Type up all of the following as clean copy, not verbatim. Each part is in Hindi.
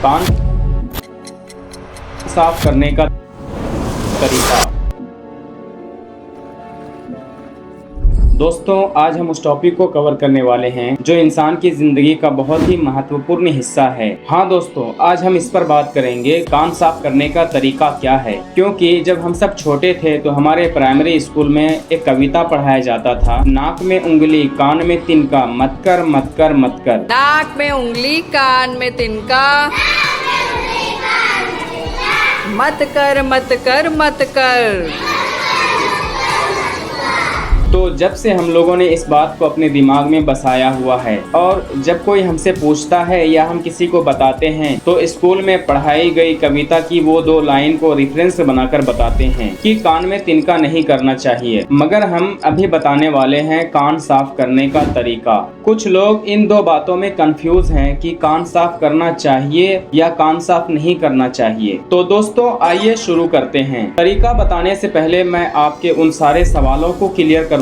कान साफ करने का तरीका। दोस्तों, आज हम उस टॉपिक को कवर करने वाले हैं जो इंसान की जिंदगी का बहुत ही महत्वपूर्ण हिस्सा है। हाँ दोस्तों, आज हम इस पर बात करेंगे कान साफ करने का तरीका क्या है। क्योंकि जब हम सब छोटे थे तो हमारे प्राइमरी स्कूल में एक कविता पढ़ाया जाता था, नाक में उंगली कान में तिनका, मत कर मत कर मत कर। नाक में उंगली कान में तिनका, मत कर मत कर मत कर। तो जब से हम लोगों ने इस बात को अपने दिमाग में बसाया हुआ है और जब कोई हमसे पूछता है या हम किसी को बताते हैं तो स्कूल में पढ़ाई गई कविता की वो 2 लाइन को रेफरेंस बनाकर बताते हैं कि कान में तिनका नहीं करना चाहिए। मगर हम अभी बताने वाले हैं कान साफ करने का तरीका। कुछ लोग इन 2 बातों में कंफ्यूज हैं कि कान साफ करना चाहिए या कान साफ नहीं करना चाहिए। तो दोस्तों, आइए शुरू करते हैं। तरीका बताने से पहले मैं आपके उन सारे सवालों को क्लियर करूंगा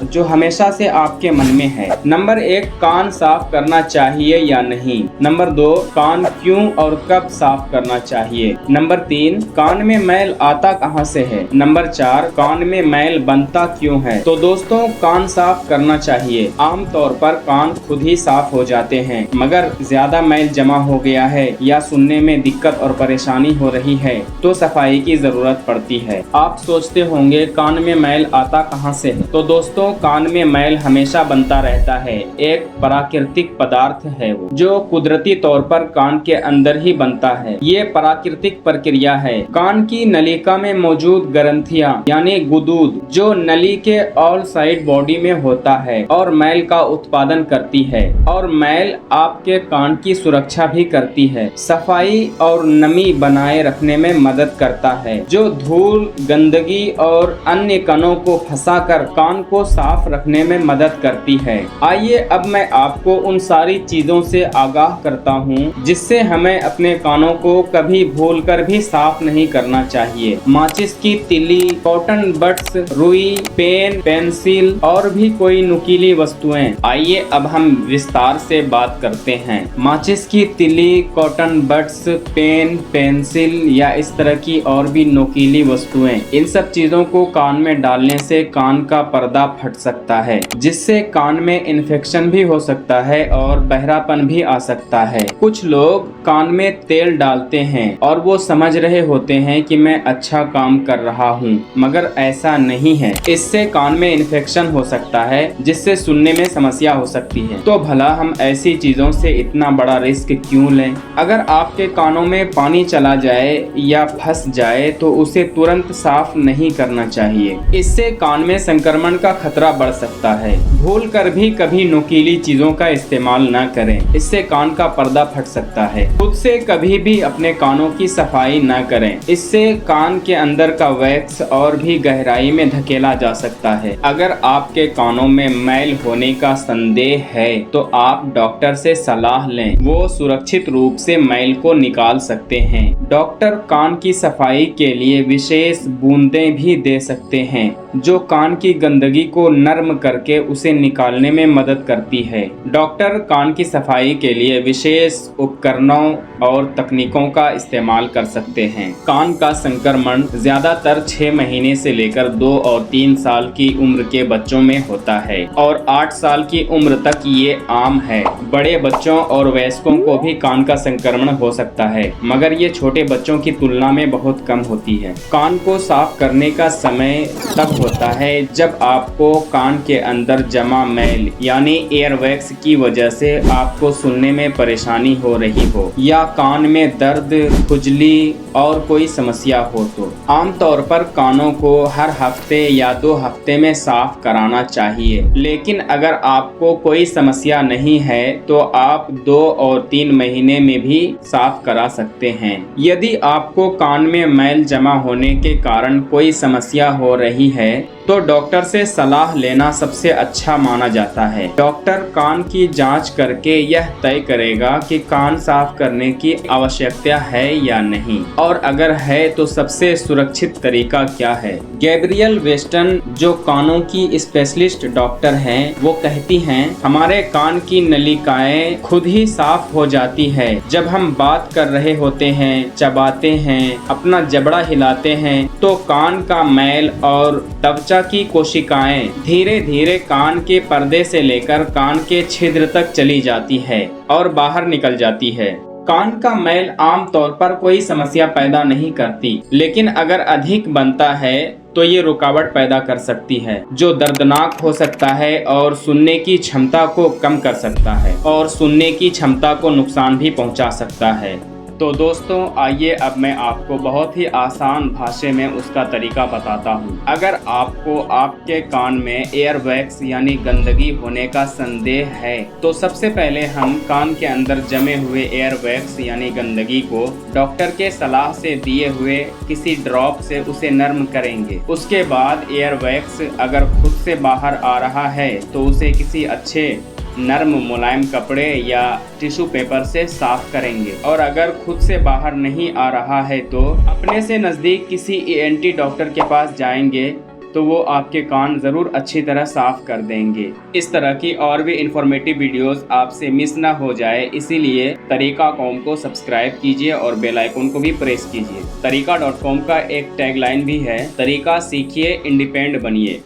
जो हमेशा से आपके मन में है। नंबर 1, कान साफ करना चाहिए या नहीं। नंबर 2, कान क्यों और कब साफ करना चाहिए। नंबर 3, कान में मैल आता कहां से है। नंबर 4, कान में मैल बनता क्यों है। तो दोस्तों, कान साफ करना चाहिए। आमतौर पर कान खुद ही साफ हो जाते हैं, मगर ज्यादा मैल जमा हो गया है या सुनने में दिक्कत और परेशानी हो रही है तो सफाई की जरूरत पड़ती है। आप सोचते होंगे कान में मैल आता कहां से है। तो दोस्तों, कान में मैल हमेशा बनता रहता है। एक प्राकृतिक पदार्थ है वो, जो कुदरती तौर पर कान के अंदर ही बनता है। ये प्राकृतिक प्रक्रिया है। कान की नलिका में मौजूद ग्रंथियां यानी गुदूद जो नली के ऑल साइड बॉडी में होता है और मैल का उत्पादन करती है, और मैल आपके कान की सुरक्षा भी करती है। सफाई और नमी बनाए रखने में मदद करता है, जो धूल, गंदगी और अन्य कणों को फंसाकर कान को साफ रखने में मदद करती है। आइए अब मैं आपको उन सारी चीजों से आगाह करता हूँ जिससे हमें अपने कानों को कभी भूलकर भी साफ नहीं करना चाहिए। माचिस की तिली, कॉटन बड्स, रुई, पेन, पेंसिल और भी कोई नुकीली वस्तुएं। आइए अब हम विस्तार से बात करते हैं। माचिस की तिली, कॉटन बड्स, पेन, पेंसिल या इस तरह की और भी नुकीली वस्तुएं, इन सब चीजों को कान में डालने से कान का पर्दा फट सकता है, जिससे कान में इन्फेक्शन भी हो सकता है और बहरापन भी आ सकता है। कुछ लोग कान में तेल डालते हैं और वो समझ रहे होते हैं कि मैं अच्छा काम कर रहा हूँ, मगर ऐसा नहीं है। इससे कान में इन्फेक्शन हो सकता है, जिससे सुनने में समस्या हो सकती है। तो भला हम ऐसी चीजों से इतना बड़ा रिस्क क्यों लें। अगर आपके कानों में पानी चला जाए या फंस जाए तो उसे तुरंत साफ नहीं करना चाहिए। इससे कान में संक्रमण का खतरा बढ़ सकता है। भूल कर भी कभी नुकीली चीजों का इस्तेमाल न करें, इससे कान का पर्दा फट सकता है। खुद से कभी भी अपने कानों की सफाई न करें, इससे कान के अंदर का वैक्स और भी गहराई में धकेला जा सकता है। अगर आपके कानों में मैल होने का संदेह है तो आप डॉक्टर से सलाह लें, वो सुरक्षित रूप से मैल को निकाल सकते हैं। डॉक्टर कान की सफाई के लिए विशेष बूंदें भी दे सकते हैं जो कान की गंदगी को नर्म करके उसे निकालने में मदद करती है। डॉक्टर कान की सफाई के लिए विशेष उपकरणों और तकनीकों का इस्तेमाल कर सकते हैं। कान का संक्रमण ज्यादातर 6 महीने से लेकर 2 और 3 साल की उम्र के बच्चों में होता है और 8 साल की उम्र तक ये आम है। बड़े बच्चों और वयस्कों को भी कान का संक्रमण हो सकता है, मगर ये छोटे बच्चों की तुलना में बहुत कम होती है। कान को साफ करने का समय तब होता है जब आपको कान के अंदर जमा मैल यानी एयरवैक्स की वजह से आपको सुनने में परेशानी हो रही हो या कान में दर्द, खुजली और कोई समस्या हो। तो आमतौर पर कानों को हर हफ्ते या 2 हफ्ते में साफ कराना चाहिए, लेकिन अगर आपको कोई समस्या नहीं है तो आप 2 और 3 महीने में भी साफ करा सकते हैं। यदि आपको कान में मैल जमा होने के कारण कोई समस्या हो रही है है तो डॉक्टर से सलाह लेना सबसे अच्छा माना जाता है। डॉक्टर कान की जांच करके यह तय करेगा कि कान साफ करने की आवश्यकता है या नहीं, और अगर है तो सबसे सुरक्षित तरीका क्या है। गैब्रियल वेस्टन, जो कानों की स्पेशलिस्ट डॉक्टर हैं, वो कहती हैं, हमारे कान की नलिकाएं खुद ही साफ हो जाती है जब हम बात कर रहे होते हैं, चबाते हैं, अपना जबड़ा हिलाते हैं तो कान का मैल और त्वचा की कोशिकाएं धीरे धीरे कान के पर्दे से लेकर कान के छिद्र तक चली जाती है और बाहर निकल जाती है। कान का मैल आमतौर पर कोई समस्या पैदा नहीं करती, लेकिन अगर अधिक बनता है तो ये रुकावट पैदा कर सकती है, जो दर्दनाक हो सकता है और सुनने की क्षमता को कम कर सकता है और सुनने की क्षमता को नुकसान भी पहुंचा सकता है। तो दोस्तों, आइए अब मैं आपको बहुत ही आसान भाषा में उसका तरीका बताता हूँ। अगर आपको आपके कान में एयरवैक्स यानी गंदगी होने का संदेह है तो सबसे पहले हम कान के अंदर जमे हुए एयरवैक्स यानी गंदगी को डॉक्टर के सलाह से दिए हुए किसी ड्रॉप से उसे नर्म करेंगे। उसके बाद एयरवैक्स अगर खुद से बाहर आ रहा है तो उसे किसी अच्छे नर्म मुलायम कपड़े या टिश्यू पेपर से साफ करेंगे, और अगर खुद से बाहर नहीं आ रहा है तो अपने से नज़दीक किसी ENT डॉक्टर के पास जाएंगे तो वो आपके कान ज़रूर अच्छी तरह साफ कर देंगे। इस तरह की और भी इंफॉर्मेटिव वीडियोस आपसे मिस ना हो जाए, इसीलिए तरीका.com को सब्सक्राइब कीजिए और बेल आइकन को भी प्रेस कीजिए। तरीका.com का एक टैगलाइन भी है, तरीका सीखिए, इंडिपेंडेंट बनिए।